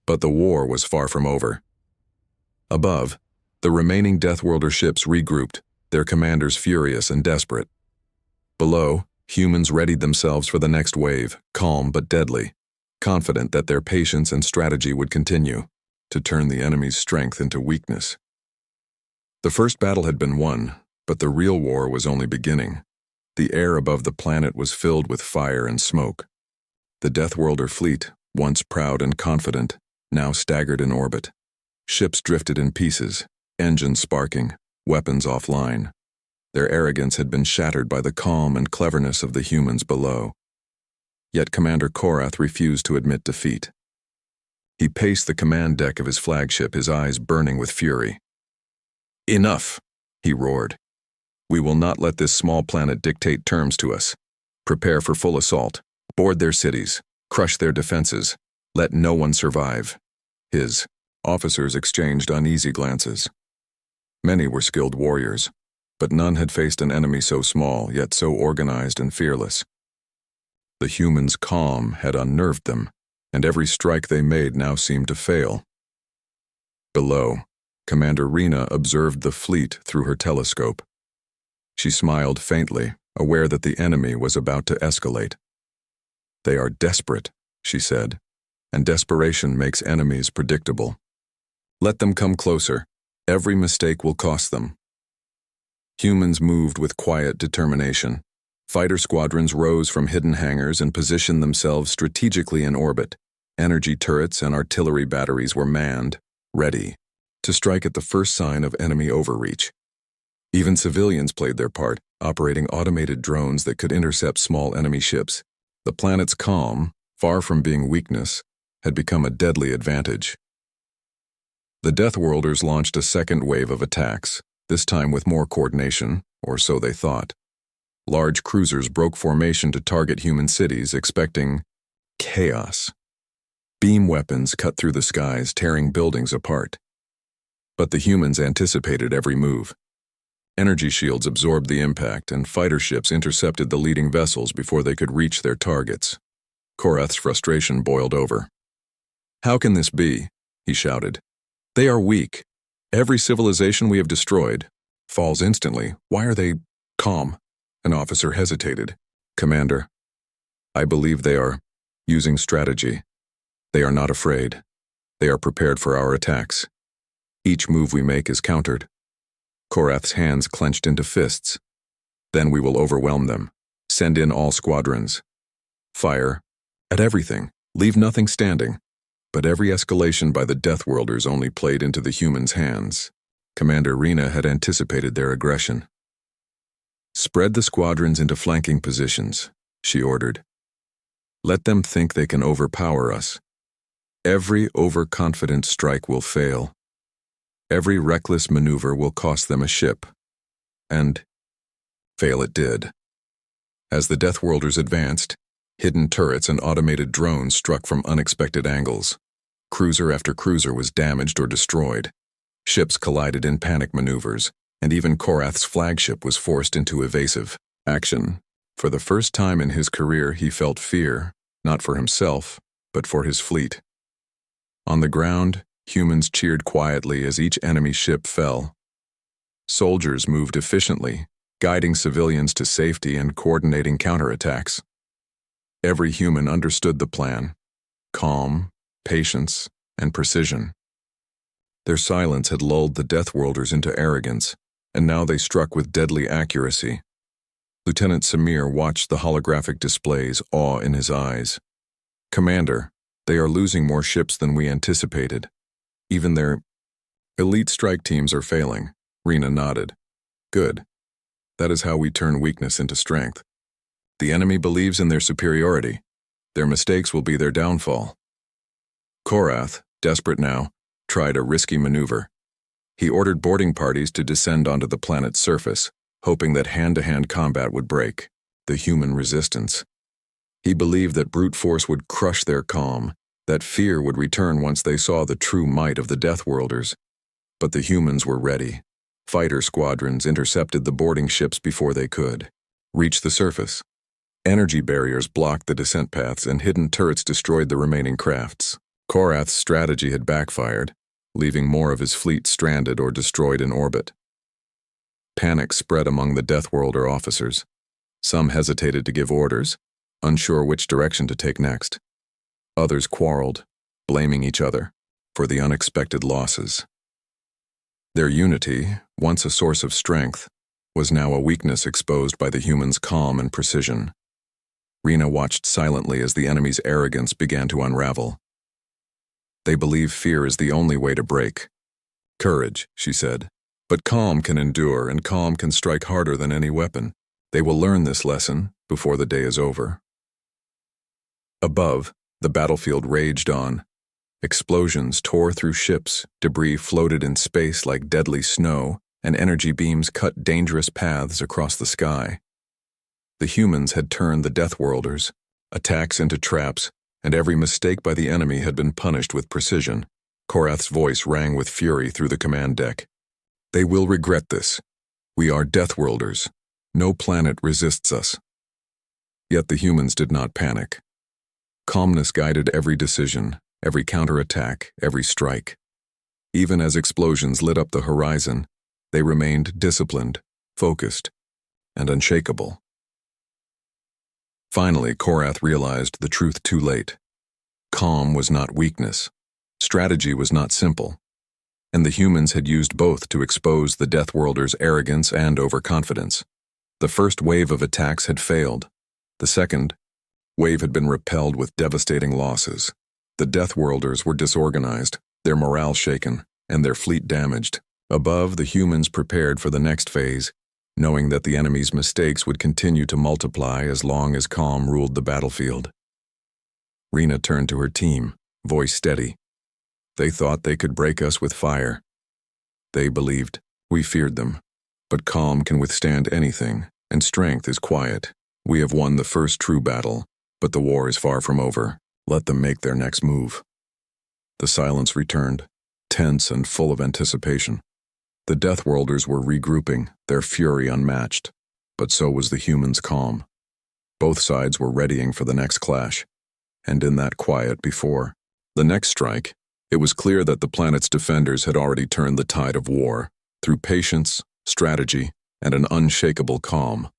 But the war was far from over. Above, the remaining Deathworlder ships regrouped, their commanders furious and desperate. Below, humans readied themselves for the next wave, calm but deadly, confident that their patience and strategy would continue to turn the enemy's strength into weakness. The first battle had been won, but the real war was only beginning. The air above the planet was filled with fire and smoke. The Deathworlder fleet, once proud and confident, now staggered in orbit. Ships drifted in pieces, engines sparking, weapons offline. Their arrogance had been shattered by the calm and cleverness of the humans below. Yet Commander Korath refused to admit defeat. He paced the command deck of his flagship, his eyes burning with fury. "Enough!" he roared. "We will not let this small planet dictate terms to us. Prepare for full assault. Board their cities. Crush their defenses. Let no one survive." His officers exchanged uneasy glances. Many were skilled warriors, but none had faced an enemy so small, yet so organized and fearless. The humans' calm had unnerved them, and every strike they made now seemed to fail. Below, Commander Rena observed the fleet through her telescope. She smiled faintly, aware that the enemy was about to escalate. "They are desperate," she said, "and desperation makes enemies predictable. Let them come closer. Every mistake will cost them." Humans moved with quiet determination. Fighter squadrons rose from hidden hangars and positioned themselves strategically in orbit. Energy turrets and artillery batteries were manned, ready to strike at the first sign of enemy overreach. Even civilians played their part, operating automated drones that could intercept small enemy ships. The planet's calm, far from being weakness, had become a deadly advantage. The Deathworlders launched a second wave of attacks, this time with more coordination, or so they thought. Large cruisers broke formation to target human cities, expecting chaos. Beam weapons cut through the skies, tearing buildings apart. But the humans anticipated every move. Energy shields absorbed the impact, and fighter ships intercepted the leading vessels before they could reach their targets. Korath's frustration boiled over. "How can this be?" he shouted. "They are weak. Every civilization we have destroyed falls instantly. Why are they calm?" An officer hesitated. "Commander, I believe they are using strategy. They are not afraid. They are prepared for our attacks. Each move we make is countered." Korath's hands clenched into fists. "Then we will overwhelm them. Send in all squadrons. Fire at everything. Leave nothing standing." But every escalation by the Deathworlders only played into the humans' hands. Commander Rena had anticipated their aggression. "Spread the squadrons into flanking positions," she ordered. "Let them think they can overpower us. Every overconfident strike will fail. Every reckless maneuver will cost them a ship." And fail it did. As the Deathworlders advanced, hidden turrets and automated drones struck from unexpected angles. Cruiser after cruiser was damaged or destroyed. Ships collided in panic maneuvers, and even Korath's flagship was forced into evasive action. For the first time in his career, he felt fear, not for himself, but for his fleet. On the ground, humans cheered quietly as each enemy ship fell. Soldiers moved efficiently, guiding civilians to safety and coordinating counterattacks. Every human understood the plan: calm, patience, and precision. Their silence had lulled the Deathworlders into arrogance, and now they struck with deadly accuracy. Lieutenant Samir watched the holographic displays, awe in his eyes. "Commander, they are losing more ships than we anticipated. Even their elite strike teams are failing." Rena nodded. "Good. That is how we turn weakness into strength. The enemy believes in their superiority. Their mistakes will be their downfall." Korath, desperate now, tried a risky maneuver. He ordered boarding parties to descend onto the planet's surface, hoping that hand-to-hand combat would break the human resistance. He believed that brute force would crush their calm, that fear would return once they saw the true might of the Deathworlders. But the humans were ready. Fighter squadrons intercepted the boarding ships before they could reach the surface. Energy barriers blocked the descent paths, and hidden turrets destroyed the remaining crafts. Korath's strategy had backfired, leaving more of his fleet stranded or destroyed in orbit. Panic spread among the Deathworlder officers. Some hesitated to give orders, unsure which direction to take next. Others quarreled, blaming each other for the unexpected losses. Their unity, once a source of strength, was now a weakness exposed by the humans' calm and precision. Rena watched silently as the enemy's arrogance began to unravel. They believe fear is the only way to break. Courage, she said, but calm can endure and calm can strike harder than any weapon. They will learn this lesson before the day is over. Above, the battlefield raged on. Explosions tore through ships, debris floated in space like deadly snow, and energy beams cut dangerous paths across the sky. The humans had turned the Deathworlders, attacks into traps, and every mistake by the enemy had been punished with precision. Korath's voice rang with fury through the command deck. They will regret this. We are Deathworlders. No planet resists us. Yet the humans did not panic. Calmness guided every decision, every counterattack, every strike. Even as explosions lit up the horizon, they remained disciplined, focused, and unshakable. Finally, Korath realized the truth too late. Calm was not weakness. Strategy was not simple. And the humans had used both to expose the Deathworlders' arrogance and overconfidence. The first wave of attacks had failed. The second wave had been repelled with devastating losses. The Deathworlders were disorganized, their morale shaken, and their fleet damaged. Above, the humans prepared for the next phase, knowing that the enemy's mistakes would continue to multiply as long as calm ruled the battlefield. Rena turned to her team, voice steady. They thought they could break us with fire. They believed we feared them. But calm can withstand anything, and strength is quiet. We have won the first true battle, but the war is far from over. Let them make their next move. The silence returned, tense and full of anticipation. The Deathworlders were regrouping, their fury unmatched, but so was the humans' calm. Both sides were readying for the next clash, and in that quiet before the next strike, it was clear that the planet's defenders had already turned the tide of war through patience, strategy, and an unshakable calm.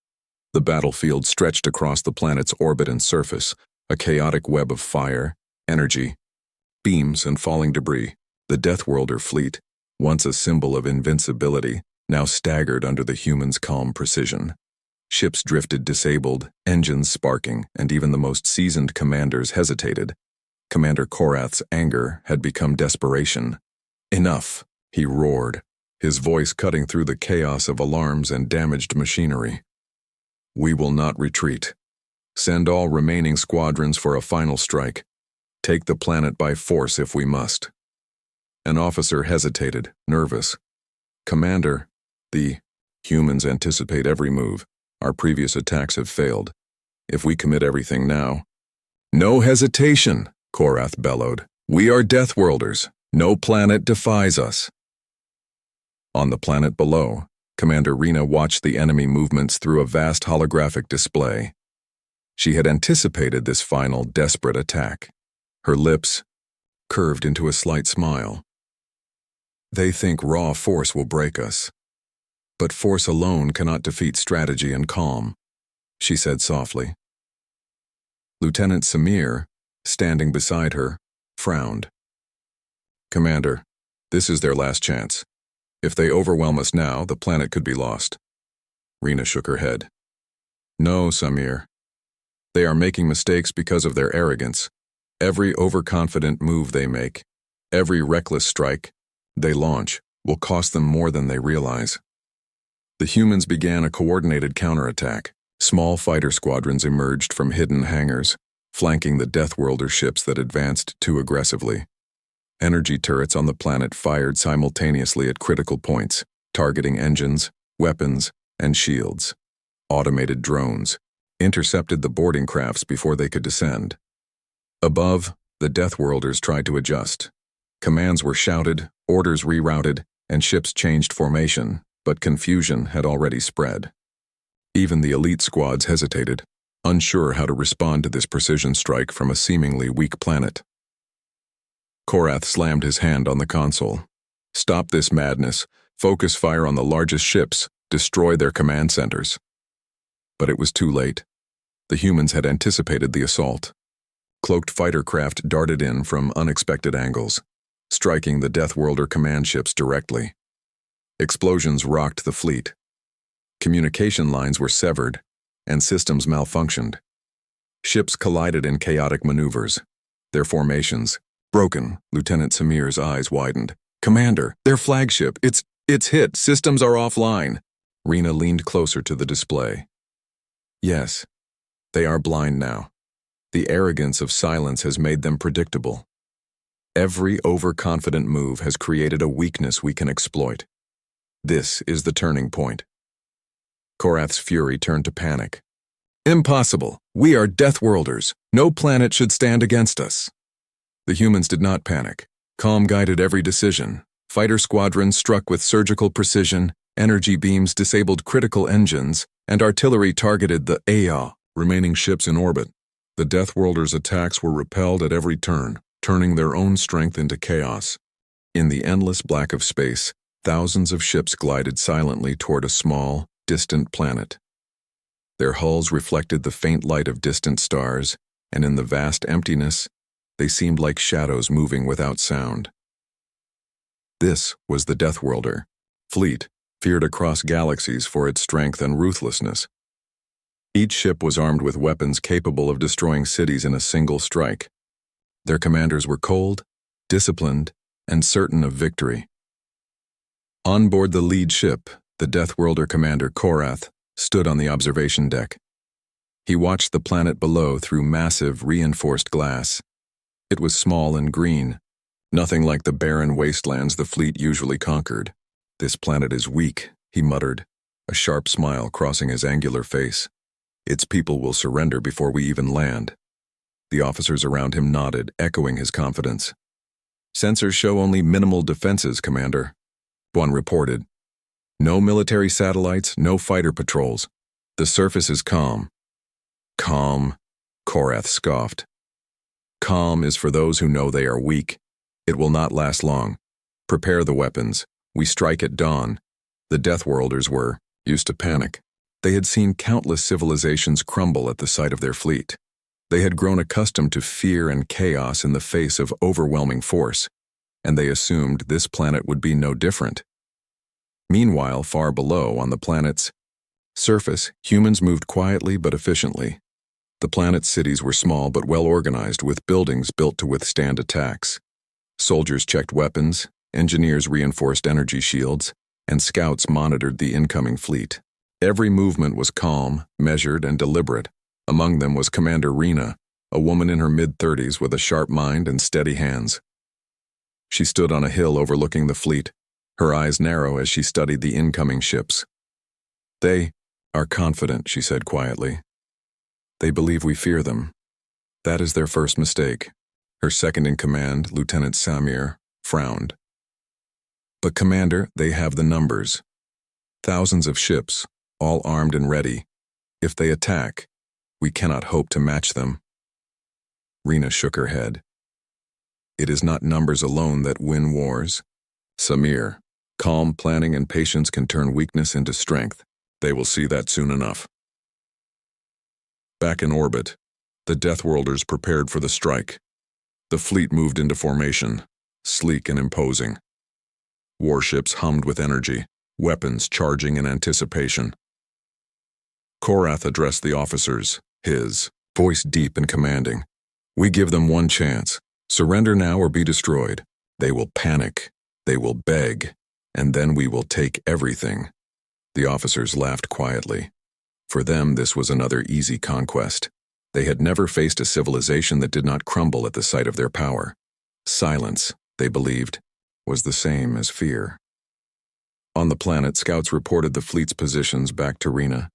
The battlefield stretched across the planet's orbit and surface, a chaotic web of fire, energy, beams, and falling debris. The Deathworlder fleet, once a symbol of invincibility, now staggered under the humans' calm precision. Ships drifted disabled, engines sparking, and even the most seasoned commanders hesitated. Commander Korath's anger had become desperation. Enough, he roared, his voice cutting through the chaos of alarms and damaged machinery. We will not retreat. Send all remaining squadrons for a final strike. Take the planet by force if we must. An officer hesitated, nervous. Commander, the humans anticipate every move. Our previous attacks have failed. If we commit everything now— No hesitation, Korath bellowed. We are Deathworlders. No planet defies us. On the planet below, Commander Rena watched the enemy movements through a vast holographic display. She had anticipated this final, desperate attack. Her lips curved into a slight smile. They think raw force will break us. But force alone cannot defeat strategy and calm, she said softly. Lieutenant Samir, standing beside her, frowned. Commander, this is their last chance. If they overwhelm us now, the planet could be lost. Rena shook her head. No, Samir. They are making mistakes because of their arrogance. Every overconfident move they make, every reckless strike they launch, will cost them more than they realize. The humans began a coordinated counterattack. Small fighter squadrons emerged from hidden hangars, flanking the Deathworlder ships that advanced too aggressively. Energy turrets on the planet fired simultaneously at critical points, targeting engines, weapons, and shields. Automated drones intercepted the boarding crafts before they could descend. Above, the Deathworlders tried to adjust. Commands were shouted, orders rerouted, and ships changed formation, but confusion had already spread. Even the elite squads hesitated, unsure how to respond to this precision strike from a seemingly weak planet. Korath slammed his hand on the console. Stop this madness. Focus fire on the largest ships. Destroy their command centers. But it was too late. The humans had anticipated the assault. Cloaked fighter craft darted in from unexpected angles, striking the Deathworlder command ships directly. Explosions rocked the fleet. Communication lines were severed, and systems malfunctioned. Ships collided in chaotic maneuvers. Their formations broken. Lieutenant Samir's eyes widened. Commander, their flagship, it's hit. Systems are offline. Rena leaned closer to the display. Yes, they are blind now. The arrogance of silence has made them predictable. Every overconfident move has created a weakness we can exploit. This is the turning point. Korath's fury turned to panic. Impossible! We are Deathworlders. No planet should stand against us. The humans did not panic. Calm guided every decision. Fighter squadrons struck with surgical precision, energy beams disabled critical engines, and artillery targeted the remaining ships in orbit. The Deathworlders' attacks were repelled at every turn, turning their own strength into chaos. In the endless black of space, thousands of ships glided silently toward a small, distant planet. Their hulls reflected the faint light of distant stars, and in the vast emptiness, they seemed like shadows moving without sound. This was the Deathworlder fleet, feared across galaxies for its strength and ruthlessness. Each ship was armed with weapons capable of destroying cities in a single strike. Their commanders were cold, disciplined, and certain of victory. On board the lead ship, the Deathworlder commander Korath stood on the observation deck. He watched the planet below through massive, reinforced glass. It was small and green, nothing like the barren wastelands the fleet usually conquered. This planet is weak, he muttered, a sharp smile crossing his angular face. Its people will surrender before we even land. The officers around him nodded, echoing his confidence. Sensors show only minimal defenses, Commander. One reported. No military satellites, no fighter patrols. The surface is calm. Calm, Korath scoffed. Calm is for those who know they are weak. It will not last long. Prepare the weapons. We strike at dawn. The Deathworlders were used to panic. They had seen countless civilizations crumble at the sight of their fleet. They had grown accustomed to fear and chaos in the face of overwhelming force, and they assumed this planet would be no different. Meanwhile, far below, on the planet's surface, humans moved quietly but efficiently. The planet's cities were small but well organized, with buildings built to withstand attacks. Soldiers checked weapons, engineers reinforced energy shields, and scouts monitored the incoming fleet. Every movement was calm, measured, and deliberate. Among them was Commander Rena, a woman in her mid-30s with a sharp mind and steady hands. She stood on a hill overlooking the fleet, her eyes narrow as she studied the incoming ships. They are confident, she said quietly. They believe we fear them. That is their first mistake. Her second-in-command, Lieutenant Samir, frowned. But Commander, they have the numbers. Thousands of ships, all armed and ready. If they attack, we cannot hope to match them. Rena shook her head. It is not numbers alone that win wars. Samir, calm planning and patience can turn weakness into strength. They will see that soon enough. Back in orbit, the Deathworlders prepared for the strike. The fleet moved into formation, sleek and imposing. Warships hummed with energy, weapons charging in anticipation. Korath addressed the officers, his voice deep and commanding. We give them one chance. Surrender now or be destroyed. They will panic. They will beg. And then we will take everything. The officers laughed quietly. For them, this was another easy conquest. They had never faced a civilization that did not crumble at the sight of their power. Silence, they believed, was the same as fear. On the planet, scouts reported the fleet's positions back to Rena.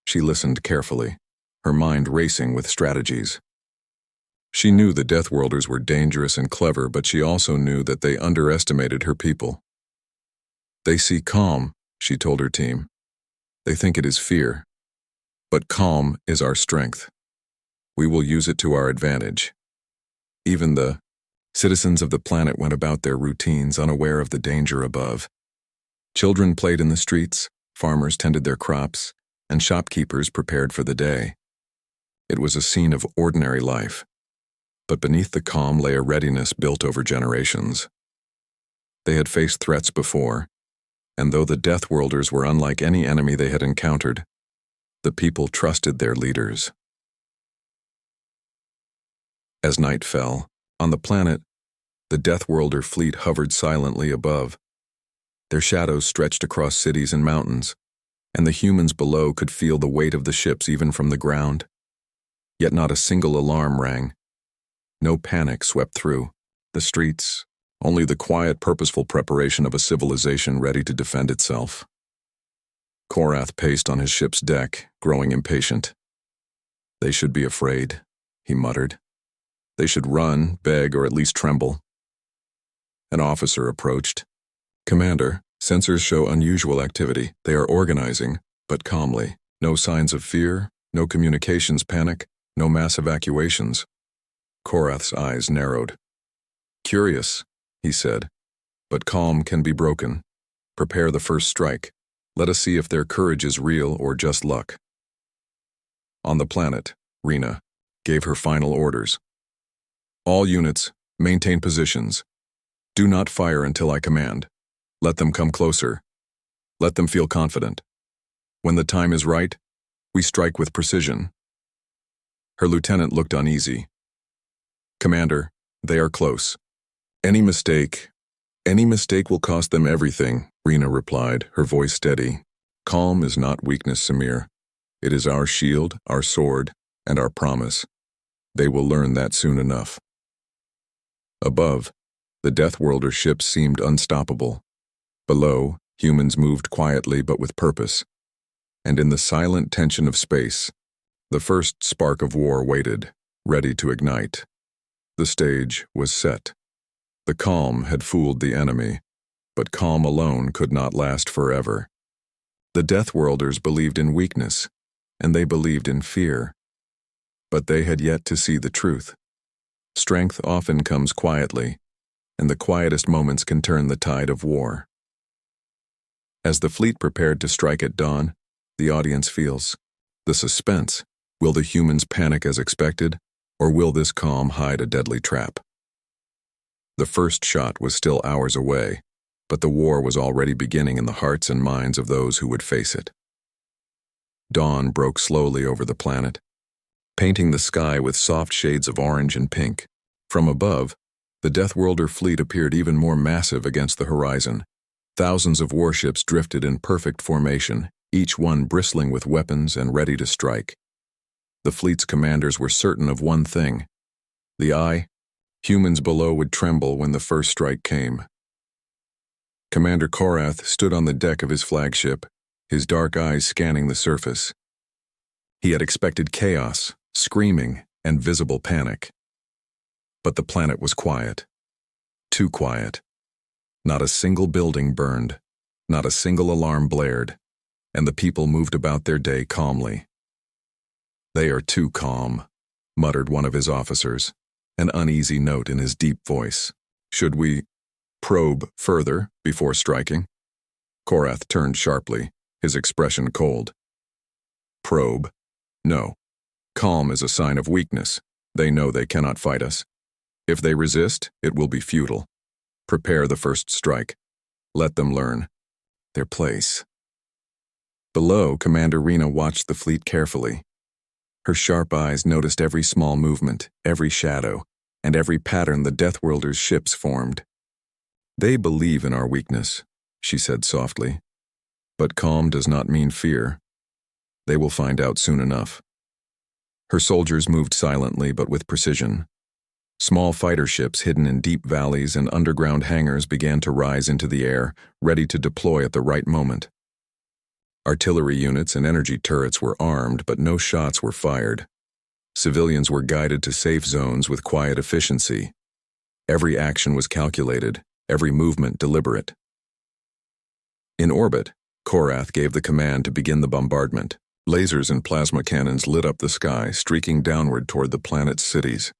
She listened carefully, her mind racing with strategies. She knew the Deathworlders were dangerous and clever, but she also knew that they underestimated her people. They see calm, she told her team. They think it is fear. But calm is our strength. We will use it to our advantage. Even the Citizens of the planet went about their routines, unaware of the danger above. Children played in the streets, farmers tended their crops, and shopkeepers prepared for the day. It was a scene of ordinary life, but beneath the calm lay a readiness built over generations. They had faced threats before, and though the Deathworlders were unlike any enemy they had encountered, the people trusted their leaders. As night fell, on the planet, the Deathworlder fleet hovered silently above. Their shadows stretched across cities and mountains, and the humans below could feel the weight of the ships even from the ground. Yet not a single alarm rang. No panic swept through the streets, only the quiet, purposeful preparation of a civilization ready to defend itself. Korath paced on his ship's deck, growing impatient. "They should be afraid," he muttered. "They should run, beg, or at least tremble." An officer approached. "Commander, sensors show unusual activity. They are organizing, but calmly. No signs of fear, no communications panic, no mass evacuations." Korath's eyes narrowed. "Curious," he said, "but calm can be broken. Prepare the first strike. Let us see if their courage is real or just luck." On the planet, Rena gave her final orders. "All units, maintain positions. Do not fire until I command. Let them come closer. Let them feel confident. When the time is right, we strike with precision." Her lieutenant looked uneasy. "Commander, they are close. Any mistake will cost them everything," Rena replied, her voice steady. "Calm is not weakness, Samir. It is our shield, our sword, and our promise. They will learn that soon enough." Above, the Deathworlder ships seemed unstoppable. Below, humans moved quietly but with purpose. And in the silent tension of space, the first spark of war waited, ready to ignite. The stage was set. The calm had fooled the enemy, but calm alone could not last forever. The Deathworlders believed in weakness, and they believed in fear. But they had yet to see the truth. Strength often comes quietly, and the quietest moments can turn the tide of war. As the fleet prepared to strike at dawn, the audience feels the suspense. Will the humans panic as expected, or will this calm hide a deadly trap? The first shot was still hours away, but the war was already beginning in the hearts and minds of those who would face it. Dawn broke slowly over the planet, painting the sky with soft shades of orange and pink. From above, the Deathworlder fleet appeared even more massive against the horizon. Thousands of warships drifted in perfect formation, each one bristling with weapons and ready to strike. The fleet's commanders were certain of one thing: humans below would tremble when the first strike came. Commander Korath stood on the deck of his flagship, his dark eyes scanning the surface. He had expected chaos, screaming, and visible panic. But the planet was quiet. Too quiet. Not a single building burned, not a single alarm blared, and the people moved about their day calmly. "They are too calm," muttered one of his officers, an uneasy note in his deep voice. "Should we probe further before striking?" Korath turned sharply, his expression cold. "Probe? No. Calm is a sign of weakness. They know they cannot fight us. If they resist, it will be futile. Prepare the first strike. Let them learn their place." Below, Commander Rena watched the fleet carefully. Her sharp eyes noticed every small movement, every shadow, and every pattern the Deathworlders' ships formed. "They believe in our weakness," she said softly. "But calm does not mean fear. They will find out soon enough." Her soldiers moved silently but with precision. Small fighter ships hidden in deep valleys and underground hangars began to rise into the air, ready to deploy at the right moment. Artillery units and energy turrets were armed, but no shots were fired. Civilians were guided to safe zones with quiet efficiency. Every action was calculated, every movement deliberate. In orbit, Korath gave the command to begin the bombardment. Lasers and plasma cannons lit up the sky, streaking downward toward the planet's cities.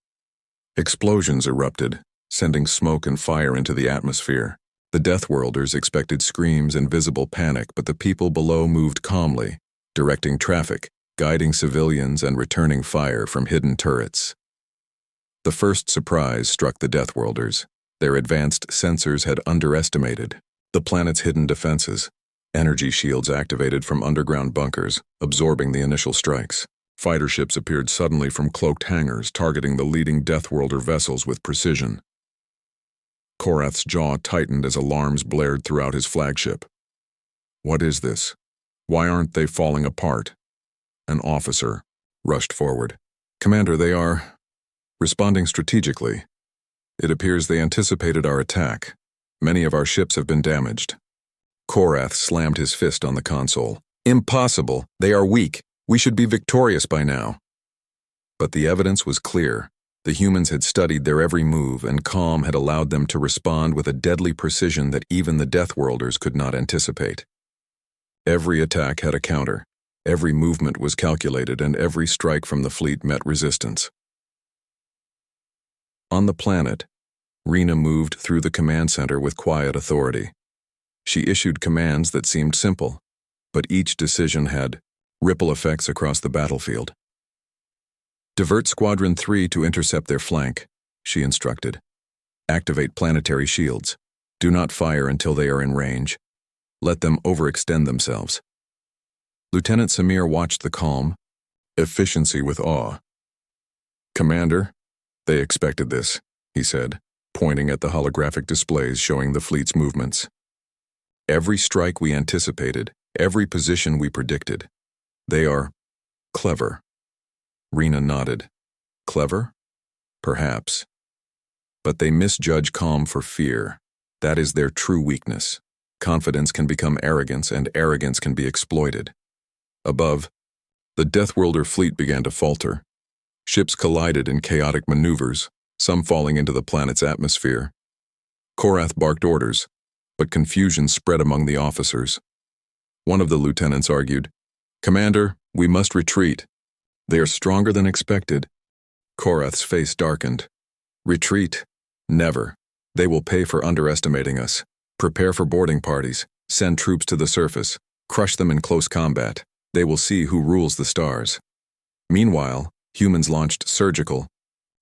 Explosions erupted, sending smoke and fire into the atmosphere. The Deathworlders expected screams and visible panic, but the people below moved calmly, directing traffic, guiding civilians, and returning fire from hidden turrets. The first surprise struck the Deathworlders. Their advanced sensors had underestimated the planet's hidden defenses. Energy shields activated from underground bunkers, absorbing the initial strikes. Fighter ships appeared suddenly from cloaked hangars, targeting the leading Deathworlder vessels with precision. Korath's jaw tightened as alarms blared throughout his flagship. What is this? Why aren't they falling apart? An officer rushed forward. Commander, they are responding strategically. It appears they anticipated our attack. Many of our ships have been damaged. Korath slammed his fist on the console. Impossible! They are weak. We should be victorious by now. But the evidence was clear. The humans had studied their every move, and calm had allowed them to respond with a deadly precision that even the Deathworlders could not anticipate. Every attack had a counter. Every movement was calculated, and every strike from the fleet met resistance. On the planet, Rena moved through the command center with quiet authority. She issued commands that seemed simple, but each decision had ripple effects across the battlefield. Divert Squadron 3 to intercept their flank, she instructed. Activate planetary shields. Do not fire until they are in range. Let them overextend themselves. Lieutenant Samir watched the calm efficiency with awe. Commander, they expected this, he said, pointing at the holographic displays showing the fleet's movements. Every strike we anticipated, every position we predicted. They are clever. Rena nodded. Clever? Perhaps. But they misjudge calm for fear. That is their true weakness. Confidence can become arrogance, and arrogance can be exploited. Above, the Deathworlder fleet began to falter. Ships collided in chaotic maneuvers, some falling into the planet's atmosphere. Korath barked orders, but confusion spread among the officers. One of the lieutenants argued, Commander, we must retreat. They are stronger than expected. Korath's face darkened. Retreat? Never. They will pay for underestimating us. Prepare for boarding parties. Send troops to the surface. Crush them in close combat. They will see who rules the stars. Meanwhile, humans launched surgical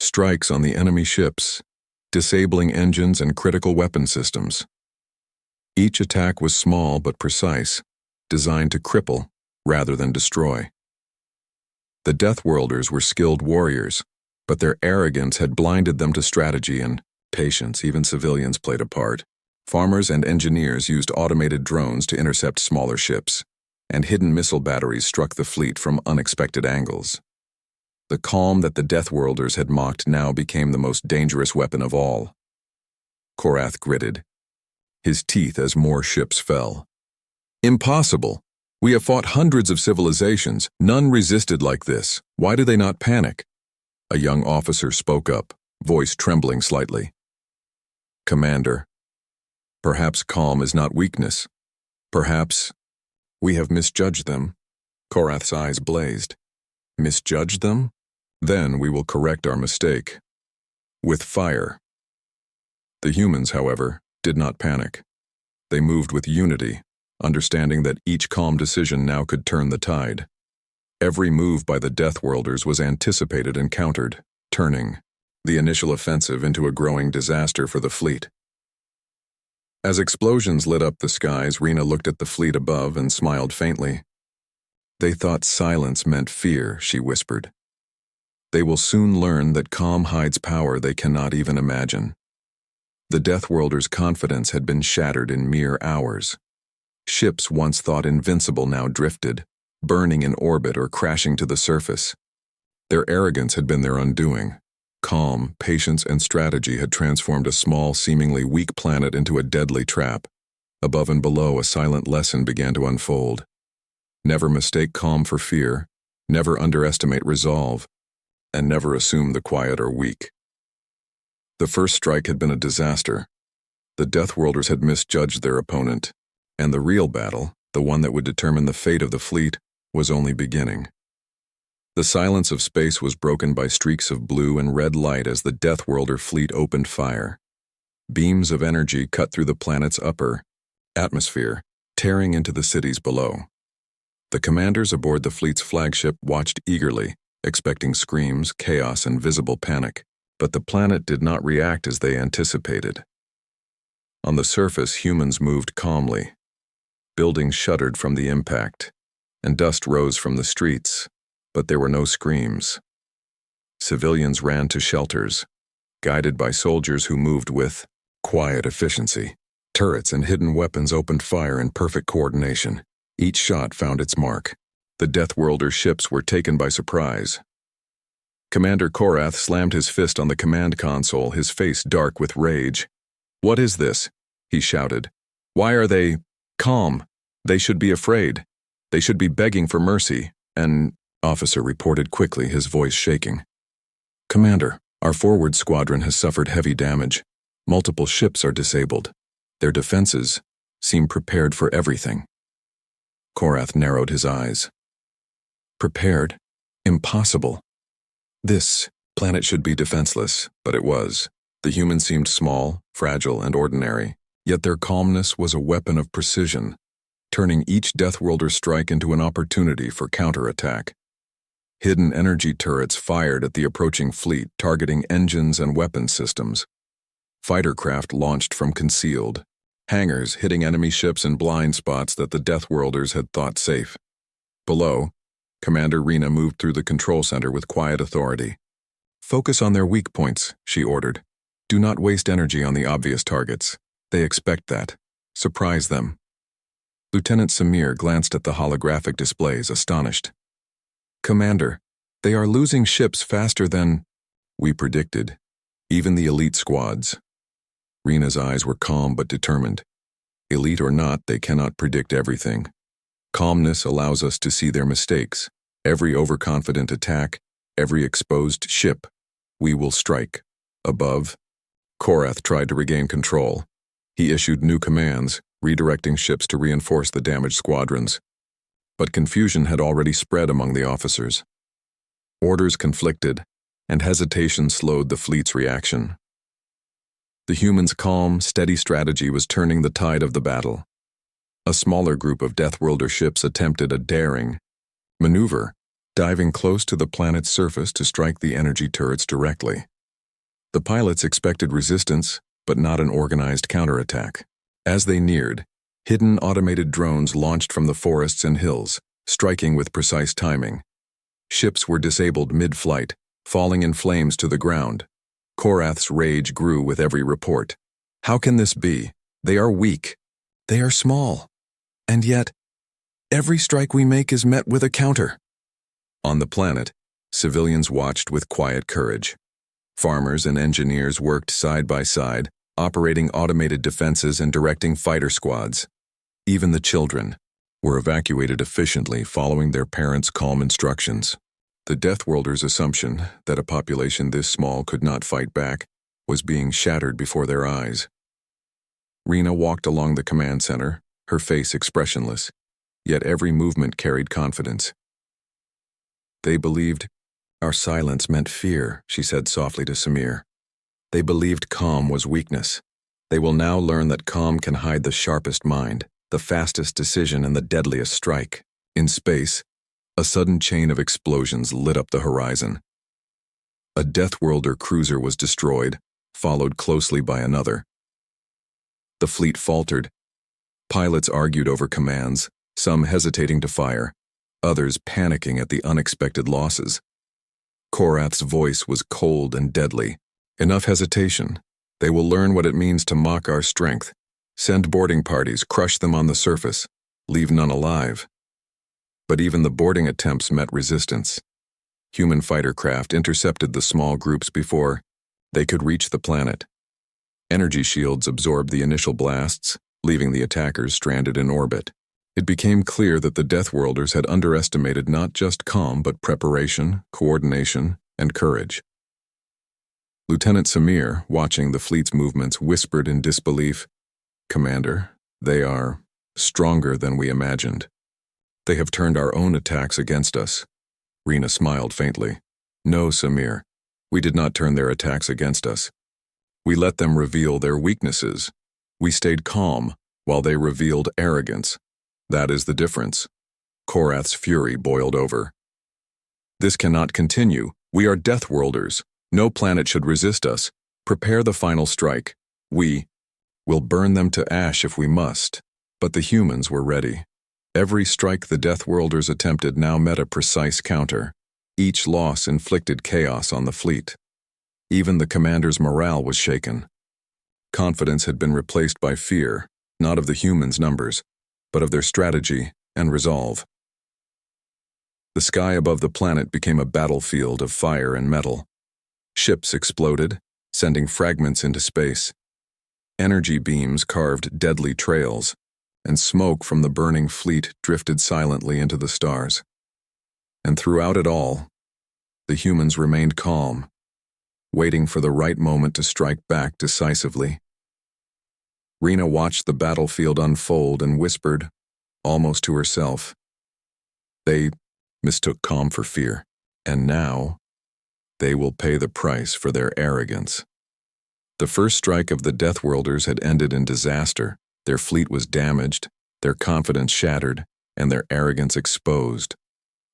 strikes on the enemy ships, disabling engines and critical weapon systems. Each attack was small but precise, designed to cripple rather than destroy. The Deathworlders were skilled warriors, but their arrogance had blinded them to strategy and patience. Even civilians played a part. Farmers and engineers used automated drones to intercept smaller ships, and hidden missile batteries struck the fleet from unexpected angles. The calm that the Deathworlders had mocked now became the most dangerous weapon of all. Korath gritted, his teeth as more ships fell. Impossible! We have fought hundreds of civilizations. None resisted like this. Why do they not panic? A young officer spoke up, voice trembling slightly. Commander, perhaps calm is not weakness. Perhaps we have misjudged them. Korath's eyes blazed. Misjudged them? Then we will correct our mistake. With fire. The humans, however, did not panic. They moved with unity, understanding that each calm decision now could turn the tide. Every move by the Deathworlders was anticipated and countered, turning the initial offensive into a growing disaster for the fleet. As explosions lit up the skies, Rena looked at the fleet above and smiled faintly. They thought silence meant fear, she whispered. They will soon learn that calm hides power they cannot even imagine. The Deathworlders' confidence had been shattered in mere hours. Ships once thought invincible now drifted, burning in orbit or crashing to the surface. Their arrogance had been their undoing. Calm, patience, and strategy had transformed a small, seemingly weak planet into a deadly trap. Above and below, a silent lesson began to unfold. Never mistake calm for fear, never underestimate resolve, and never assume the quiet or weak. The first strike had been a disaster. The Deathworlders had misjudged their opponent, and the real battle, the one that would determine the fate of the fleet, was only beginning. The silence of space was broken by streaks of blue and red light as the Deathworlder fleet opened fire. Beams of energy cut through the planet's upper atmosphere, tearing into the cities below. The commanders aboard the fleet's flagship watched eagerly, expecting screams, chaos, and visible panic, but the planet did not react as they anticipated. On the surface, humans moved calmly. Buildings shuddered from the impact, and dust rose from the streets, but there were no screams. Civilians ran to shelters, guided by soldiers who moved with quiet efficiency. Turrets and hidden weapons opened fire in perfect coordination. Each shot found its mark. The Deathworlder ships were taken by surprise. Commander Korath slammed his fist on the command console, his face dark with rage. "What is this?" he shouted. "Why are they calm? They should be afraid. They should be begging for mercy." An officer reported quickly, his voice shaking. "Commander, our forward squadron has suffered heavy damage. Multiple ships are disabled. Their defenses seem prepared for everything." Korath narrowed his eyes. Prepared? Impossible. This planet should be defenseless, but it was. The humans seemed small, fragile, and ordinary, yet their calmness was a weapon of precision, turning each Deathworlder strike into an opportunity for counterattack. Hidden energy turrets fired at the approaching fleet, targeting engines and weapon systems. Fighter craft launched from concealed hangars, hitting enemy ships in blind spots that the Deathworlders had thought safe. Below, Commander Rena moved through the control center with quiet authority. "Focus on their weak points," she ordered. "Do not waste energy on the obvious targets. They expect that. Surprise them." Lieutenant Samir glanced at the holographic displays, astonished. "Commander, they are losing ships faster than we predicted, even the elite squads." Rena's eyes were calm but determined. Elite or not, they cannot predict everything. Calmness allows us to see their mistakes. Every overconfident attack, every exposed ship, we will strike. Above, Korath tried to regain control. He issued new commands, redirecting ships to reinforce the damaged squadrons. But confusion had already spread among the officers. Orders conflicted, and hesitation slowed the fleet's reaction. The humans' calm, steady strategy was turning the tide of the battle. A smaller group of Deathworlder ships attempted a daring maneuver, diving close to the planet's surface to strike the energy turrets directly. The pilots expected resistance, but not an organized counterattack. As they neared, hidden automated drones launched from the forests and hills, striking with precise timing. Ships were disabled mid-flight, falling in flames to the ground. Korath's rage grew with every report. How can this be? They are weak. They are small. And yet, every strike we make is met with a counter. On the planet, civilians watched with quiet courage. Farmers and engineers worked side by side, operating automated defenses and directing fighter squads. Even the children were evacuated efficiently, following their parents' calm instructions. The Deathworlders' assumption that a population this small could not fight back was being shattered before their eyes. Rena walked along the command center, her face expressionless, yet every movement carried confidence. "They believed our silence meant fear," she said softly to Samir. "They believed calm was weakness. They will now learn that calm can hide the sharpest mind, the fastest decision, and the deadliest strike." In space, a sudden chain of explosions lit up the horizon. A Deathworlder cruiser was destroyed, followed closely by another. The fleet faltered. Pilots argued over commands, some hesitating to fire, others panicking at the unexpected losses. Korath's voice was cold and deadly. "Enough hesitation. They will learn what it means to mock our strength. Send boarding parties, crush them on the surface, leave none alive." But even the boarding attempts met resistance. Human fighter craft intercepted the small groups before they could reach the planet. Energy shields absorbed the initial blasts, leaving the attackers stranded in orbit. It became clear that the Deathworlders had underestimated not just calm but preparation, coordination, and courage. Lieutenant Samir, watching the fleet's movements, whispered in disbelief, "Commander, they are stronger than we imagined. They have turned our own attacks against us." Rena smiled faintly. No, Samir. We did not turn their attacks against us. We let them reveal their weaknesses. We stayed calm while they revealed arrogance. That is the difference. Korath's fury boiled over. This cannot continue. We are Deathworlders. No planet should resist us. Prepare the final strike. We will burn them to ash if we must. But the humans were ready. Every strike the Deathworlders attempted now met a precise counter. Each loss inflicted chaos on the fleet. Even the commander's morale was shaken. Confidence had been replaced by fear, not of the humans' numbers, but of their strategy and resolve. The sky above the planet became a battlefield of fire and metal. Ships exploded, sending fragments into space. Energy beams carved deadly trails, and smoke from the burning fleet drifted silently into the stars. And throughout it all, the humans remained calm, waiting for the right moment to strike back decisively. Rena watched the battlefield unfold and whispered, almost to herself, they mistook calm for fear, and now they will pay the price for their arrogance. The first strike of the Deathworlders had ended in disaster. Their fleet was damaged, their confidence shattered, and their arrogance exposed.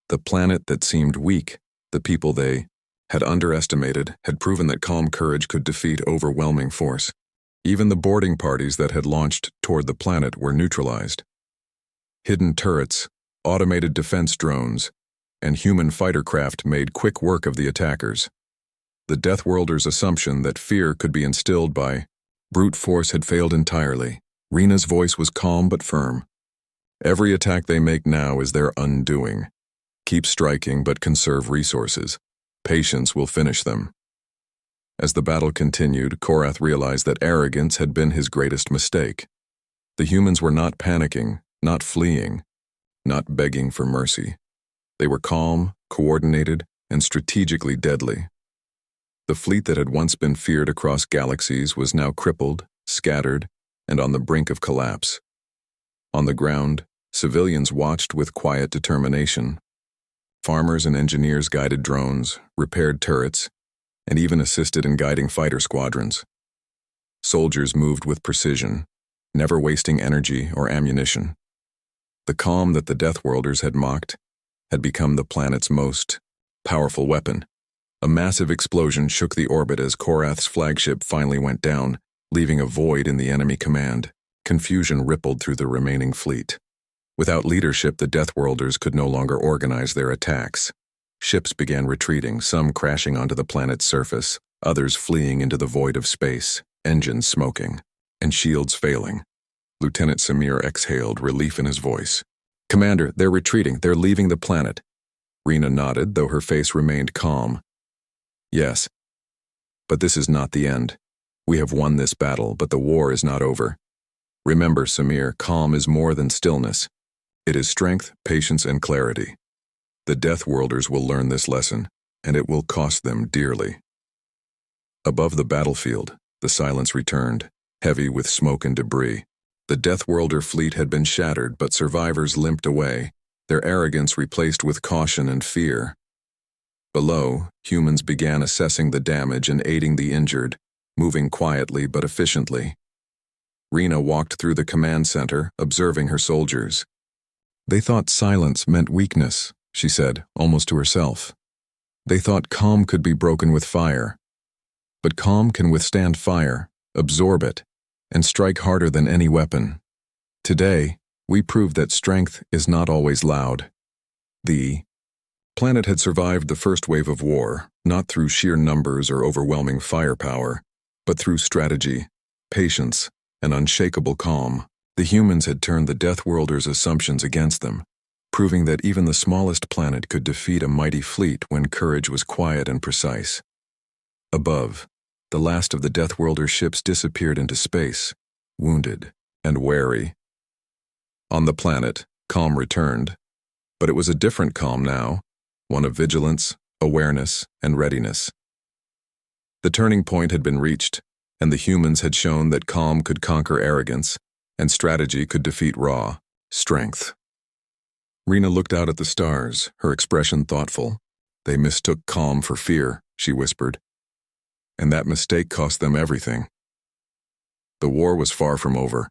The planet that seemed weak, the people they had underestimated, had proven that calm courage could defeat overwhelming force. Even the boarding parties that had launched toward the planet were neutralized. Hidden turrets, automated defense drones, and human fighter craft made quick work of the attackers. The Deathworlders' assumption that fear could be instilled by brute force had failed entirely. Rena's voice was calm but firm. Every attack they make now is their undoing. Keep striking but conserve resources. Patience will finish them. As the battle continued, Korath realized that arrogance had been his greatest mistake. The humans were not panicking, not fleeing, not begging for mercy. They were calm, coordinated, and strategically deadly. The fleet that had once been feared across galaxies was now crippled, scattered, and on the brink of collapse. On the ground, civilians watched with quiet determination. Farmers and engineers guided drones, repaired turrets, and even assisted in guiding fighter squadrons. Soldiers moved with precision, never wasting energy or ammunition. The calm that the Deathworlders had mocked had become the planet's most powerful weapon. A massive explosion shook the orbit as Korath's flagship finally went down, leaving a void in the enemy command. Confusion rippled through the remaining fleet. Without leadership, the Deathworlders could no longer organize their attacks. Ships began retreating, some crashing onto the planet's surface, others fleeing into the void of space, engines smoking, and shields failing. Lieutenant Samir exhaled, relief in his voice. "Commander, they're retreating. They're leaving the planet." Rena nodded, though her face remained calm. "Yes, but this is not the end. We have won this battle, but the war is not over. Remember, Samir, calm is more than stillness. It is strength, patience, and clarity. The Deathworlders will learn this lesson, and it will cost them dearly." Above the battlefield, the silence returned, heavy with smoke and debris. The Deathworlder fleet had been shattered, but survivors limped away, their arrogance replaced with caution and fear. Below, humans began assessing the damage and aiding the injured, moving quietly but efficiently. Rena walked through the command center, observing her soldiers. "They thought silence meant weakness," she said, almost to herself. "They thought calm could be broken with fire. But calm can withstand fire, absorb it, and strike harder than any weapon. Today, we proved that strength is not always loud." The planet had survived the first wave of war, not through sheer numbers or overwhelming firepower, but through strategy, patience, and unshakable calm. The humans had turned the Deathworlders' assumptions against them, proving that even the smallest planet could defeat a mighty fleet when courage was quiet and precise. Above, the last of the Deathworlder ships disappeared into space, wounded and wary. On the planet, calm returned, but it was a different calm now, one of vigilance, awareness, and readiness. The turning point had been reached, and the humans had shown that calm could conquer arrogance, and strategy could defeat raw strength. Rena looked out at the stars, her expression thoughtful. They mistook calm for fear, she whispered. And that mistake cost them everything. The war was far from over,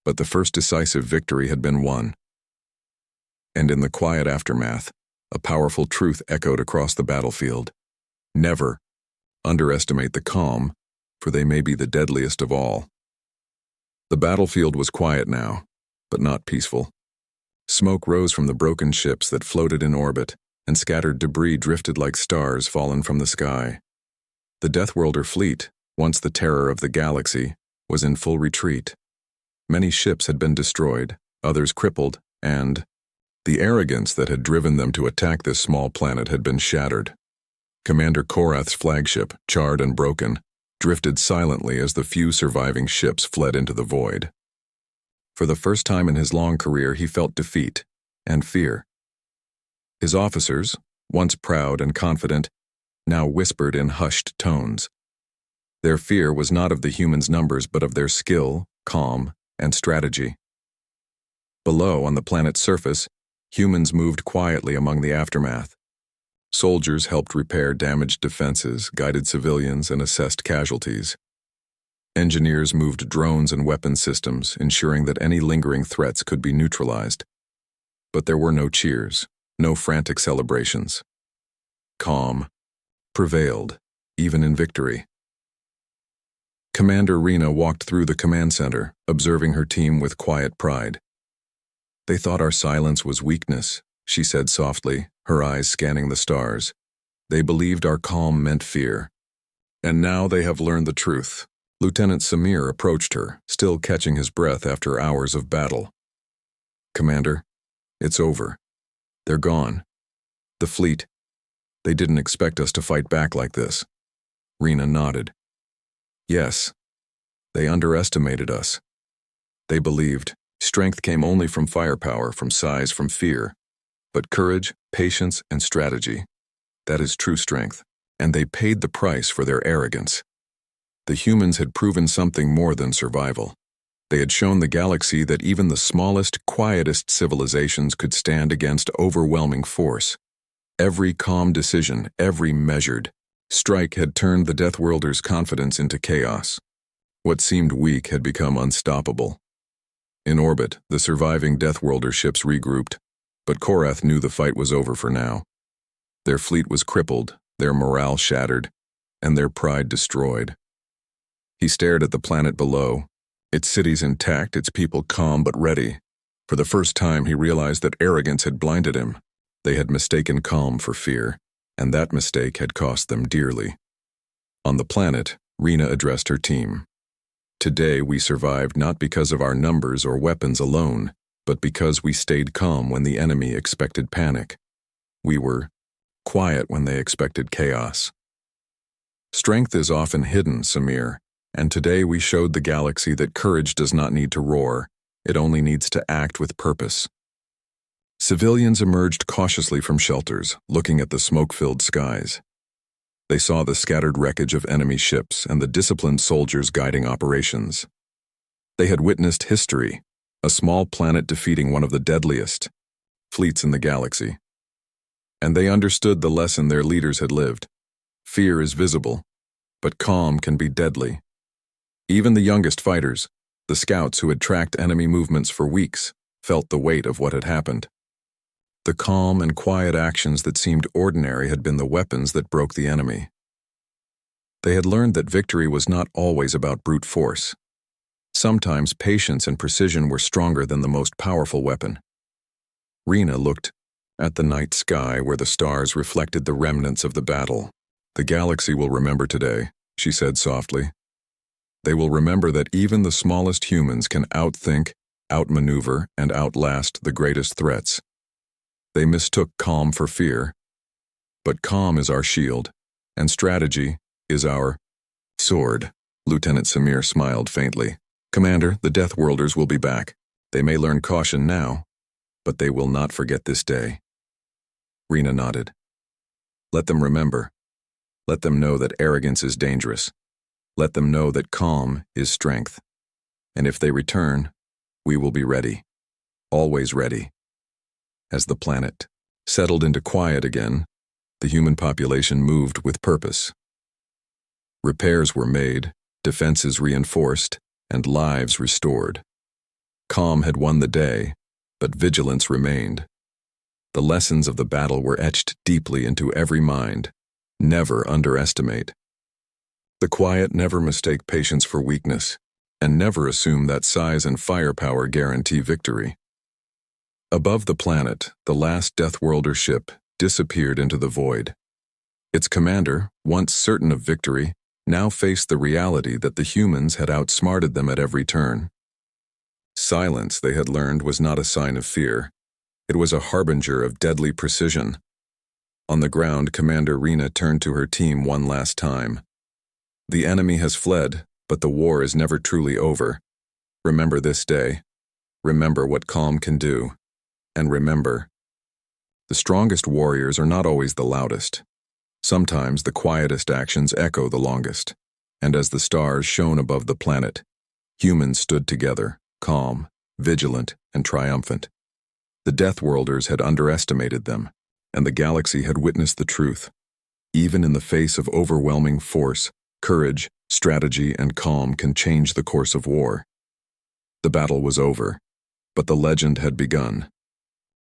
but the first decisive victory had been won. And in the quiet aftermath, a powerful truth echoed across the battlefield. Never underestimate the calm, for they may be the deadliest of all. The battlefield was quiet now, but not peaceful. Smoke rose from the broken ships that floated in orbit, and scattered debris drifted like stars fallen from the sky. The Deathworlder fleet, once the terror of the galaxy, was in full retreat. Many ships had been destroyed, others crippled, and the arrogance that had driven them to attack this small planet had been shattered. Commander Korath's flagship, charred and broken, drifted silently as the few surviving ships fled into the void. For the first time in his long career, he felt defeat and fear. His officers, once proud and confident, now whispered in hushed tones. Their fear was not of the humans' numbers, but of their skill, calm, and strategy. Below, on the planet's surface, humans moved quietly among the aftermath. Soldiers helped repair damaged defenses, guided civilians, and assessed casualties. Engineers moved drones and weapon systems, ensuring that any lingering threats could be neutralized. But there were no cheers, no frantic celebrations. Calm prevailed, even in victory. Commander Rena walked through the command center, observing her team with quiet pride. "They thought our silence was weakness," she said softly, her eyes scanning the stars. "They believed our calm meant fear. And now they have learned the truth." Lieutenant Samir approached her, still catching his breath after hours of battle. "Commander, it's over. They're gone. The fleet. They didn't expect us to fight back like this." Rena nodded. "Yes, they underestimated us. They believed strength came only from firepower, from size, from fear. But courage, patience, and strategy, that is true strength. And they paid the price for their arrogance. The humans had proven something more than survival. They had shown the galaxy that even the smallest, quietest civilizations could stand against overwhelming force. Every calm decision, every measured strike had turned the Deathworlders' confidence into chaos. What seemed weak had become unstoppable. In orbit, the surviving Deathworlder ships regrouped, but Korath knew the fight was over for now. Their fleet was crippled, their morale shattered, and their pride destroyed. He stared at the planet below, its cities intact, its people calm but ready. For the first time, he realized that arrogance had blinded him. They had mistaken calm for fear, and that mistake had cost them dearly. On the planet, Rena addressed her team. "Today we survived not because of our numbers or weapons alone, but because we stayed calm when the enemy expected panic. We were quiet when they expected chaos. Strength is often hidden, Samir, and today we showed the galaxy that courage does not need to roar, it only needs to act with purpose." Civilians emerged cautiously from shelters, looking at the smoke-filled skies. They saw the scattered wreckage of enemy ships and the disciplined soldiers guiding operations. They had witnessed history, a small planet defeating one of the deadliest fleets in the galaxy. And they understood the lesson their leaders had lived. Fear is visible, but calm can be deadly. Even the youngest fighters, the scouts who had tracked enemy movements for weeks, felt the weight of what had happened. The calm and quiet actions that seemed ordinary had been the weapons that broke the enemy. They had learned that victory was not always about brute force. Sometimes patience and precision were stronger than the most powerful weapon. Rena looked at the night sky where the stars reflected the remnants of the battle. "The galaxy will remember today," she said softly. "They will remember that even the smallest humans can outthink, outmaneuver, and outlast the greatest threats. They mistook calm for fear, but calm is our shield, and strategy is our sword." Lieutenant Samir smiled faintly. "Commander, the Deathworlders will be back. They may learn caution now, but they will not forget this day." Rena nodded. "Let them remember. Let them know that arrogance is dangerous. Let them know that calm is strength. And if they return, we will be ready. Always ready." As the planet settled into quiet again, the human population moved with purpose. Repairs were made, defenses reinforced, and lives restored. Calm had won the day, but vigilance remained. The lessons of the battle were etched deeply into every mind. Never underestimate. The quiet never mistake patience for weakness, and never assume that size and firepower guarantee victory. Above the planet, the last Deathworlder ship disappeared into the void. Its commander, once certain of victory, now faced the reality that the humans had outsmarted them at every turn. Silence, they had learned, was not a sign of fear. It was a harbinger of deadly precision. On the ground, Commander Rena turned to her team one last time. The enemy has fled, but the war is never truly over. Remember this day. Remember what calm can do. And remember, the strongest warriors are not always the loudest. Sometimes the quietest actions echo the longest. And as the stars shone above the planet, humans stood together, calm, vigilant, and triumphant. The Deathworlders had underestimated them, and the galaxy had witnessed the truth. Even in the face of overwhelming force, courage, strategy, and calm can change the course of war. The battle was over, but the legend had begun.